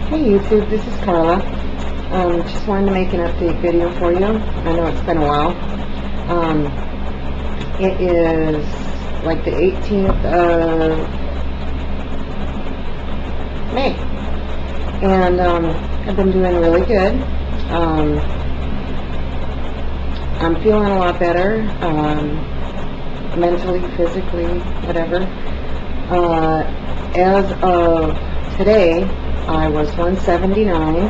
Hey YouTube, this is Carla. Just wanted to make an update video for you. I know it's been a while. It is like the 18th of May, and I've been doing really good. I'm feeling a lot better, mentally, physically, whatever. As of today, I was 179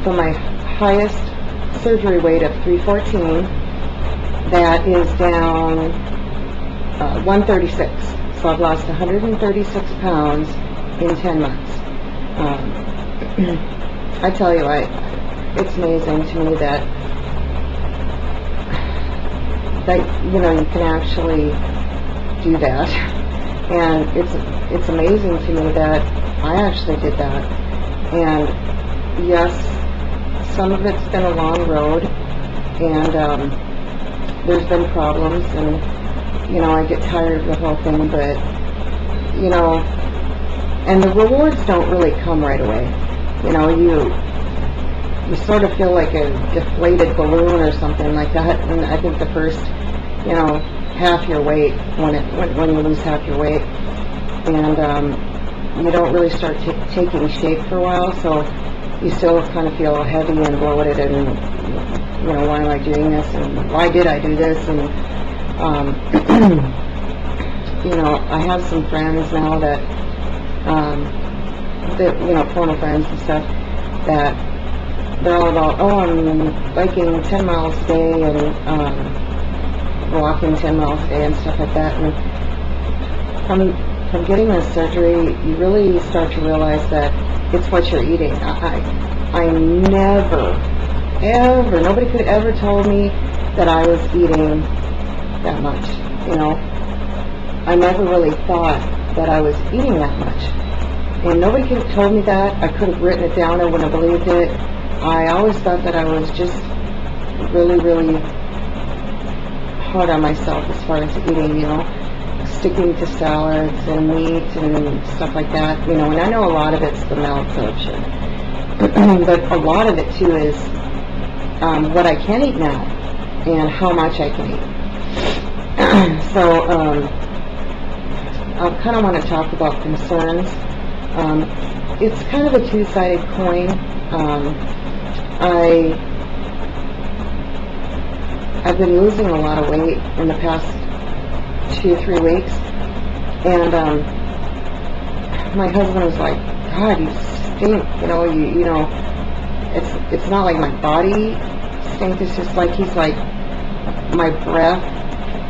for my highest surgery weight of 314. That is down 136. So I've lost 136 pounds in 10 months. I tell you, it's amazing to me that you can actually do that, and it's amazing to me that I actually did that. And yes, some of it's been a long road, and there's been problems, and I get tired of the whole thing, but and the rewards don't really come right away. You sort of feel like a deflated balloon or something like that, and I think the first half your weight, when you lose half your weight, and you don't really start taking shape for a while, so you still kind of feel heavy and bloated, and why am I doing this, and why did I do this, and I have some friends now that former friends and stuff, that they're all about, I'm biking 10 miles a day and walking 10 miles a day and stuff like that. And from getting this surgery, you really start to realize that it's what you're eating. I never, ever, nobody could ever told me that I was eating that much. I never really thought that I was eating that much. And nobody could have told me that. I could have written it down, I wouldn't have believed it. I always thought that I was just really, really hard on myself as far as eating, sticking to salads and meat and stuff like that, and I know a lot of it's the malabsorption, but a lot of it too is what I can eat now and how much I can eat. So I kind of want to talk about concerns. It's kind of a two-sided coin. I've been losing a lot of weight in the past 2-3 weeks, and my husband was like, God, you stink, it's not like my body stinks, it's just like, he's like, my breath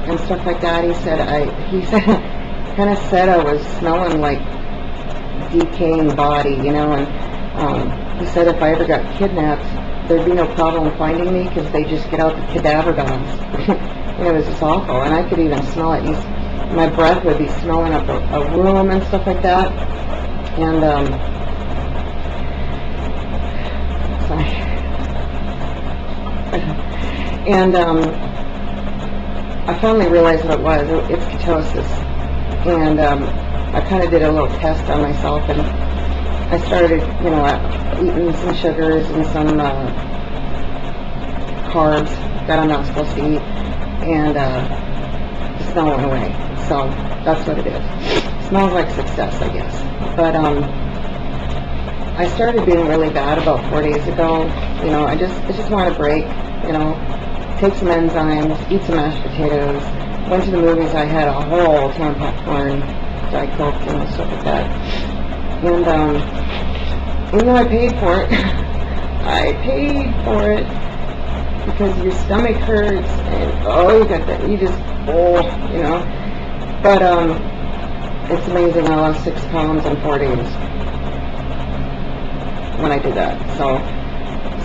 and stuff like that. He said kind of said I was smelling like decaying body, and he said if I ever got kidnapped, there'd be no problem finding me, because they just get out the cadaver dogs. It was just awful, and I could even smell it. My breath would be smelling up a room and stuff like that. And sorry. And I finally realized what it was. It's ketosis. And I kind of did a little test on myself, and I started, eating some sugars and some carbs that I'm not supposed to eat, and the smell went away. So that's what it is. It smells like success, I guess. But I started being really bad about 4 days ago. I just want a break. Take some enzymes, eat some mashed potatoes. Went to the movies. I had a whole ton of popcorn, Diet Coke, stuff like that. And even though I paid for it, because your stomach hurts, and you got that, but it's amazing. I lost 6 pounds in 4 days when I did that. So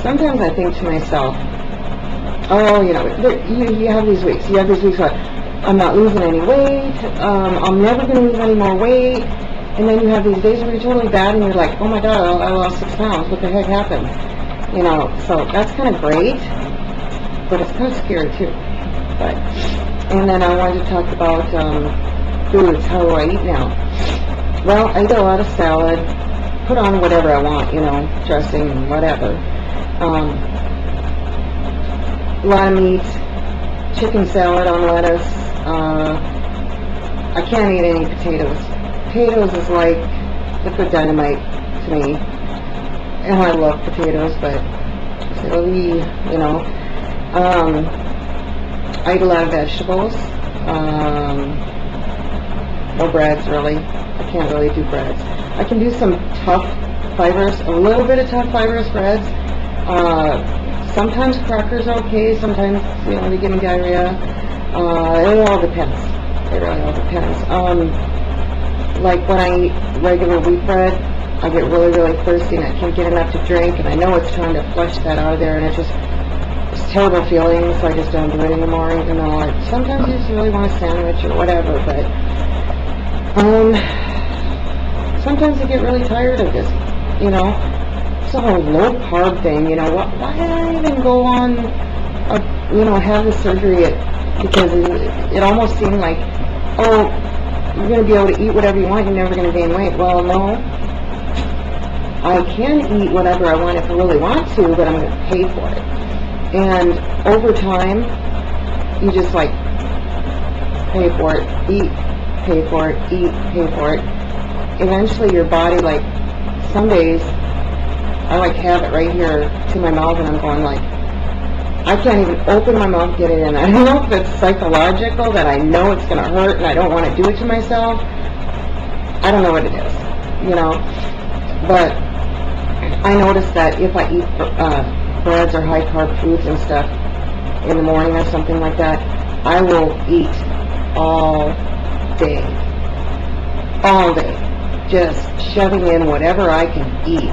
sometimes I think to myself, you have these weeks. You have these weeks where I'm not losing any weight. I'm never going to lose any more weight. And then you have these days where you're totally bad, and you're like, oh my God, I lost 6 pounds. What the heck happened? So that's kind of great, but it's kind of scary too. And then I wanted to talk about foods. How do I eat now? Well, I eat a lot of salad. put on whatever I want, dressing, whatever. A lot of meat, chicken salad on lettuce. I can't eat any potatoes. Potatoes is like liquid dynamite to me. And I love potatoes, but silly, I eat a lot of vegetables. No breads, really. I can't really do breads. I can do some tough fibers, a little bit of tough fibrous breads. Sometimes crackers are okay. Sometimes, they give me diarrhea. It all depends. It really all depends. Like when I eat regular wheat bread, I get really, really thirsty and I can't get enough to drink, and I know it's trying to flush that out of there, and it's a terrible feeling, so I just don't do it anymore, even though sometimes you just really want a sandwich or whatever, but sometimes I get really tired of this, It's a whole low-carb thing, why did I even go on, have the surgery, because it almost seemed like, oh, you're going to be able to eat whatever you want, you're never going to gain weight. Well, no. I can eat whatever I want if I really want to, but I'm going to pay for it. And over time, you just pay for it, eat, pay for it, eat, pay for it. Eventually your body, some days, I have it right here to my mouth and I'm going I can't even open my mouth, get it in. I don't know if it's psychological, that I know it's going to hurt and I don't want to do it to myself. I don't know what it is, But I notice that if I eat breads or high-carb foods and stuff in the morning or something like that, I will eat all day. All day. Just shoving in whatever I can eat.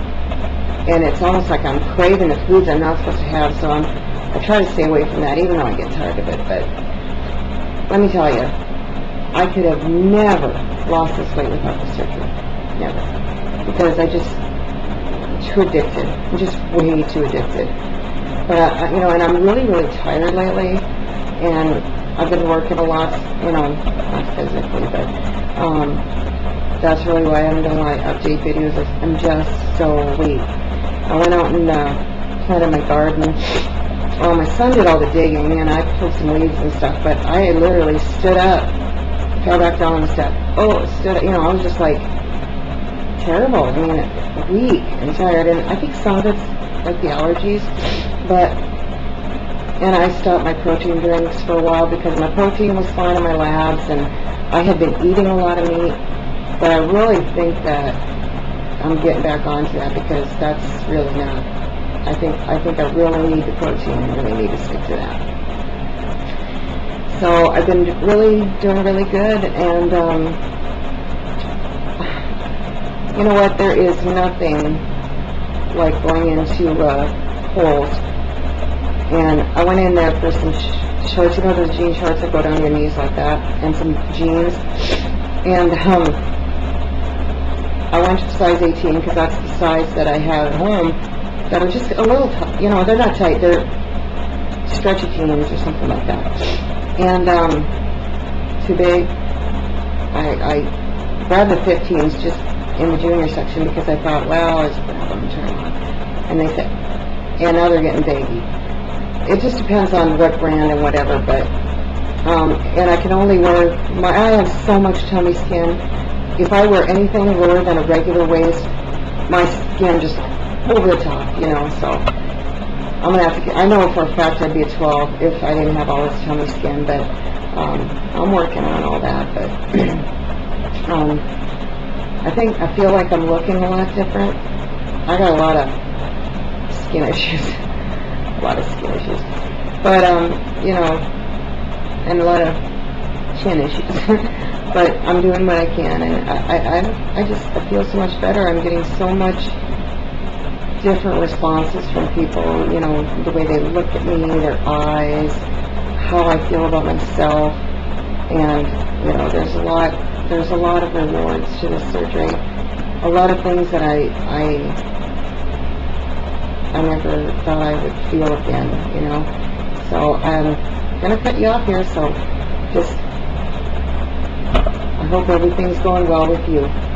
And it's almost like I'm craving the foods I'm not supposed to have, so I try to stay away from that, even though I get tired of it. But let me tell you, I could have never lost this weight without the surgery. Never. Because too addicted. I'm just way too addicted. But, and I'm really, really tired lately, and I've been working a lot, not physically, but that's really why I haven't done my update videos. I'm just so weak. I went out and planted my garden. My son did all the digging, and I pulled some leaves and stuff, but I literally stood up, fell back down on the step. Stood up, I was just terrible. I mean, weak and tired, and I think some of it's the allergies, and I stopped my protein drinks for a while because my protein was fine in my labs, and I had been eating a lot of meat, but I really think that I'm getting back onto that because that's really not. I think I really need the protein and really need to stick to that. So I've been doing really good, and you know what? There is nothing like going into Kohl's, and I went in there for some shorts. Those jean shorts that go down your knees like that, and some jeans, and I went to size 18 because that's the size that I have at home. That are just a little, they're not tight. They're stretchy jeans or something like that. And too big. I grabbed the 15s just in the junior section because I thought, well, I just grab them and turn them on. And they said, and now they're getting baggy. It just depends on what brand and whatever, but and I can only wear I have so much tummy skin. If I wear anything lower than a regular waist, my skin just over the top, so I'm going to have to I know for a fact I'd be a 12 if I didn't have all this tummy skin, but I'm working on all that, but I feel like I'm looking a lot different. I got a lot of skin issues, but and a lot of chin issues, but I'm doing what I can, and I feel so much better. I'm getting so much different responses from people, the way they look at me, their eyes, how I feel about myself, and, there's a lot of rewards to this surgery, a lot of things that I never thought I would feel again, so I'm going to cut you off here, so just, I hope everything's going well with you.